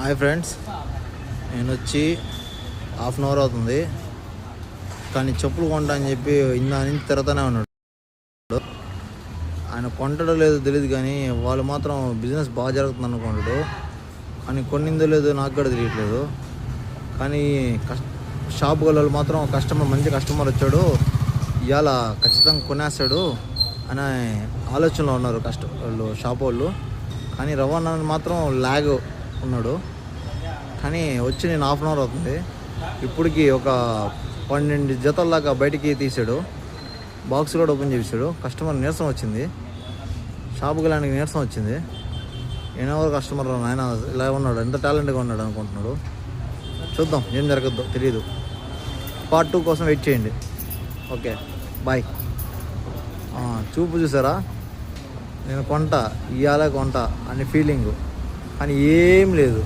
Hi friends, నేను వచ్చి half an hour అవుతుంది. కానీ చెప్పులు కొంటా అని చెప్పి ఇందా నుంచి తిరుగుతూనే ఉన్నాడు. ఆయన కొంటడో లేదో తెలియదు, కానీ వాళ్ళు మాత్రం బిజినెస్ బాగా జరుగుతుంది అనుకుంటాడు. అని కొన్నిందో లేదో నాకు కూడా తెలియట్లేదు. కానీ షాప్ గల మాత్రం మంచి కస్టమర్ వచ్చాడు, ఇవాళ ఖచ్చితంగా కొనేస్తాడు అనే ఆలోచనలో ఉన్నారు వాళ్ళు షాప్ వాళ్ళు. కానీ రవాణా మాత్రం లాగ్ ఉన్నాడు. కానీ వచ్చి నేను హాఫ్ అన్ అవర్ అవుతుంది. ఇప్పటికి ఒక 12 జతల దాకా బయటికి తీసాడు. బాక్స్ కూడా ఓపెన్ చేసాడు. కస్టమర్ నీరసం వచ్చింది, షాపుకి వెళ్ళడానికి నీరసం వచ్చింది. ఎవరు కస్టమర్ ఆయన ఇలా ఉన్నాడు, ఎంత టాలెంట్గా ఉన్నాడు అనుకుంటున్నాడు. చూద్దాం ఏం జరగద్దో తెలియదు. పార్ట్ 2 కోసం వెయిట్ చేయండి. Okay, bye. చూపు చూసారా, నేను కొంట ఇవాళ కొంట అనే ఫీలింగు, కానీ ఏం లేదు.